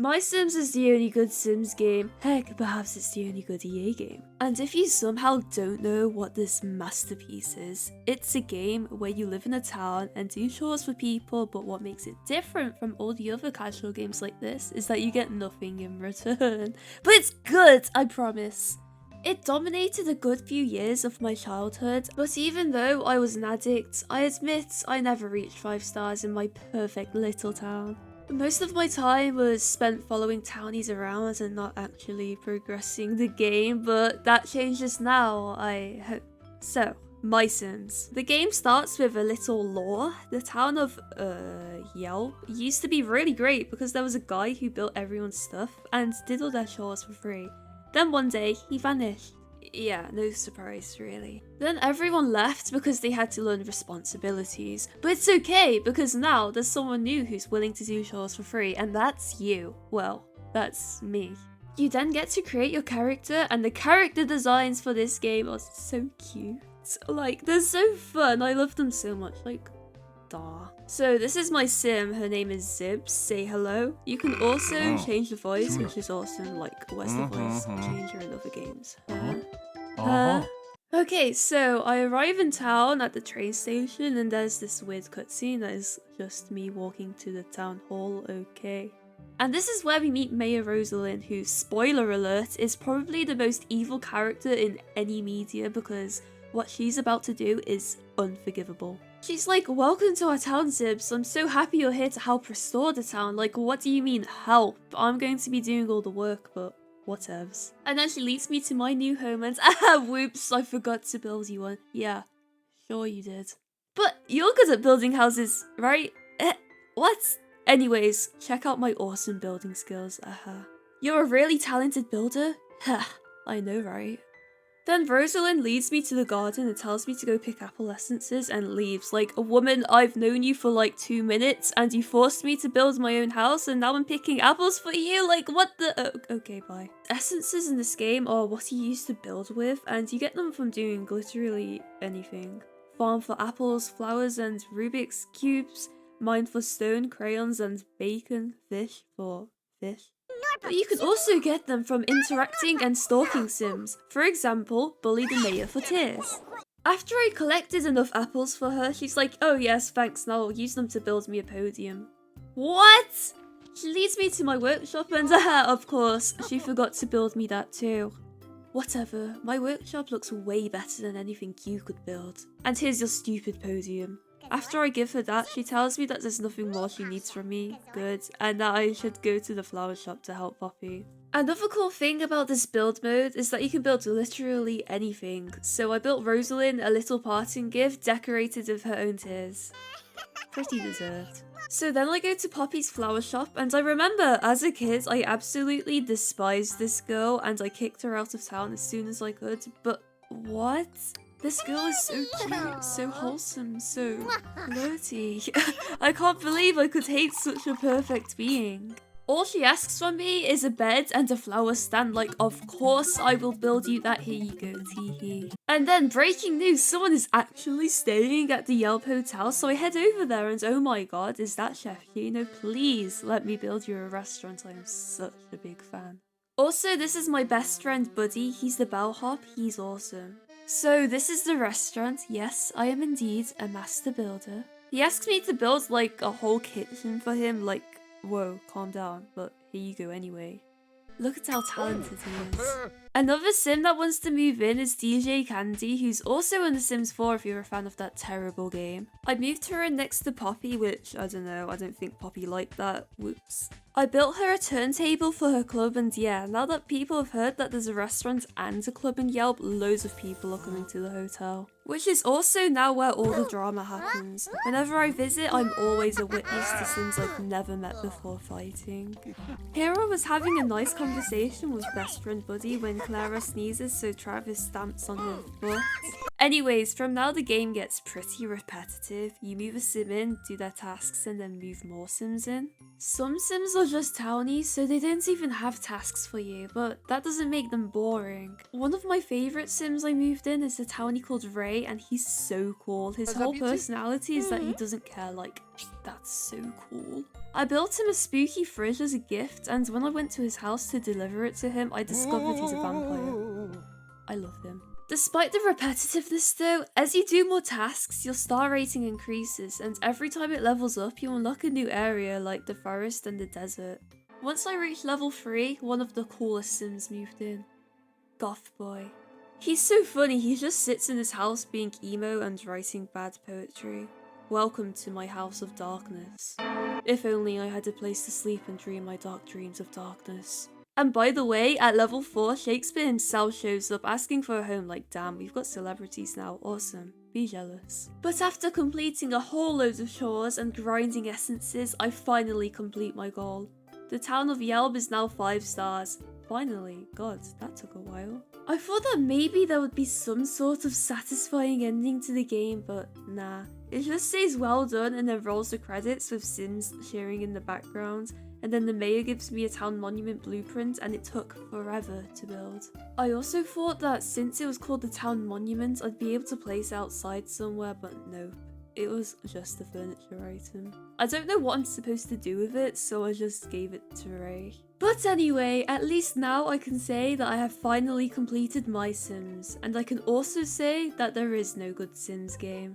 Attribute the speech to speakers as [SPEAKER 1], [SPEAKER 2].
[SPEAKER 1] MySims is the only good Sims game. Heck, perhaps it's the only good EA game. And if you somehow don't know what this masterpiece is, it's a game where you live in a town and do chores for people, but what makes it different from all the other casual games like this is that you get nothing in return. But it's good, I promise. It dominated a good few years of my childhood, but even though I was an addict, I admit I never reached 5 stars in my perfect little town. Most of my time was spent following townies around and not actually progressing the game, but that changes now, I hope. So, MySims. The game starts with a little lore. The town of, Yelp used to be really great because there was a guy who built everyone's stuff and did all their chores for free. Then one day, he vanished. Yeah, no surprise really. Then everyone left because they had to learn responsibilities. But it's okay because now there's someone new who's willing to do chores for free, and that's you. Well, that's me. You then get to create your character, and the character designs for this game are so cute. Like, they're so fun. I love them so much. Like, so this is my sim, her name is Zibs, say hello. You can also change the voice, which is awesome, like where's the voice changer in other games? Okay, so I arrive in town at the train station and there's this weird cutscene that is just me walking to the town hall, okay. And this is where we meet Mayor Rosalind, who, spoiler alert, is probably the most evil character in any media because what she's about to do is unforgivable. She's like, welcome to our town, Zibs. I'm so happy you're here to help restore the town. Like, what do you mean, help? I'm going to be doing all the work, but whatevs. And then she leads me to my new home and whoops, I forgot to build you one. Yeah, sure you did. But you're good at building houses, right? What? Anyways, check out my awesome building skills. You're a really talented builder? I know, right? Then Rosalind leads me to the garden and tells me to go pick apple essences and leaves. Like, a woman, I've known you for like 2 minutes and you forced me to build my own house and now I'm picking apples for you? Like, what the? Okay, bye. Essences in this game are what you use to build with, and you get them from doing literally anything. Farm for apples, flowers and Rubik's cubes, mine for stone, crayons and bacon, fish for fish. But you can also get them from interacting and stalking Sims. For example, bully the mayor for tears. After I collected enough apples for her, she's like, oh yes, thanks, now I'll use them to build me a podium. What? She leads me to my workshop and of course, she forgot to build me that too. Whatever, my workshop looks way better than anything you could build. And here's your stupid podium. After I give her that, she tells me that there's nothing more she needs from me, good, and that I should go to the flower shop to help Poppy. Another cool thing about this build mode is that you can build literally anything. So I built Rosalind a little parting gift decorated with her own tears. Pretty deserved. So then I go to Poppy's flower shop, and I remember as a kid I absolutely despised this girl and I kicked her out of town as soon as I could, but what? This girl is so cute, so wholesome, so flirty. I can't believe I could hate such a perfect being. All she asks from me is a bed and a flower stand, like of course I will build you that, here you go, teehee. And then breaking news, someone is actually staying at the Yelp hotel, so I head over there and oh my god, is that Chef Kino? Please let me build you a restaurant, I am such a big fan. Also, this is my best friend Buddy, he's the bellhop, he's awesome. So this is the restaurant. Yes, I am indeed a master builder. He asked me to build like a whole kitchen for him, like, whoa, calm down, but here you go anyway. Look at how talented he is. Another sim that wants to move in is DJ Candy, who's also in The Sims 4 if you're a fan of that terrible game. I moved her in next to Poppy, which, I don't know, I don't think Poppy liked that, whoops. I built her a turntable for her club, and yeah, now that people have heard that there's a restaurant and a club in Yelp, loads of people are coming to the hotel. Which is also now where all the drama happens. Whenever I visit, I'm always a witness to Sims I've never met before fighting. Hero was having a nice conversation with best friend Buddy when Clara sneezes, so Travis stamps on her foot. Anyways, from now the game gets pretty repetitive. You move a sim in, do their tasks, and then move more sims in. Some sims are just townies, so they don't even have tasks for you, but that doesn't make them boring. One of my favourite sims I moved in is a townie called Ray, and he's so cool. His whole personality is that he doesn't care, like, that's so cool. I built him a spooky fridge as a gift, and when I went to his house to deliver it to him, I discovered he's a vampire. I love him. Despite the repetitiveness though, as you do more tasks, your star rating increases, and every time it levels up, you unlock a new area like the forest and the desert. Once I reached level 3, one of the coolest sims moved in. Goth Boy. He's so funny, he just sits in his house being emo and writing bad poetry. Welcome to my house of darkness. If only I had a place to sleep and dream my dark dreams of darkness. And by the way, at level 4, Shakespeare himself shows up asking for a home. Like, damn, we've got celebrities now, awesome. Be jealous. But after completing a whole load of chores and grinding essences, I finally complete my goal. The town of Yelb is now 5 stars. Finally, god, that took a while. I thought that maybe there would be some sort of satisfying ending to the game, but nah. It just says well done and then rolls the credits with Sims cheering in the background. And then the mayor gives me a town monument blueprint, and it took forever to build. I also thought that since it was called the town monument, I'd be able to place it outside somewhere, but nope. It was just a furniture item. I don't know what I'm supposed to do with it, so I just gave it to Ray. But anyway, at least now I can say that I have finally completed MySims, and I can also say that there is no good Sims game.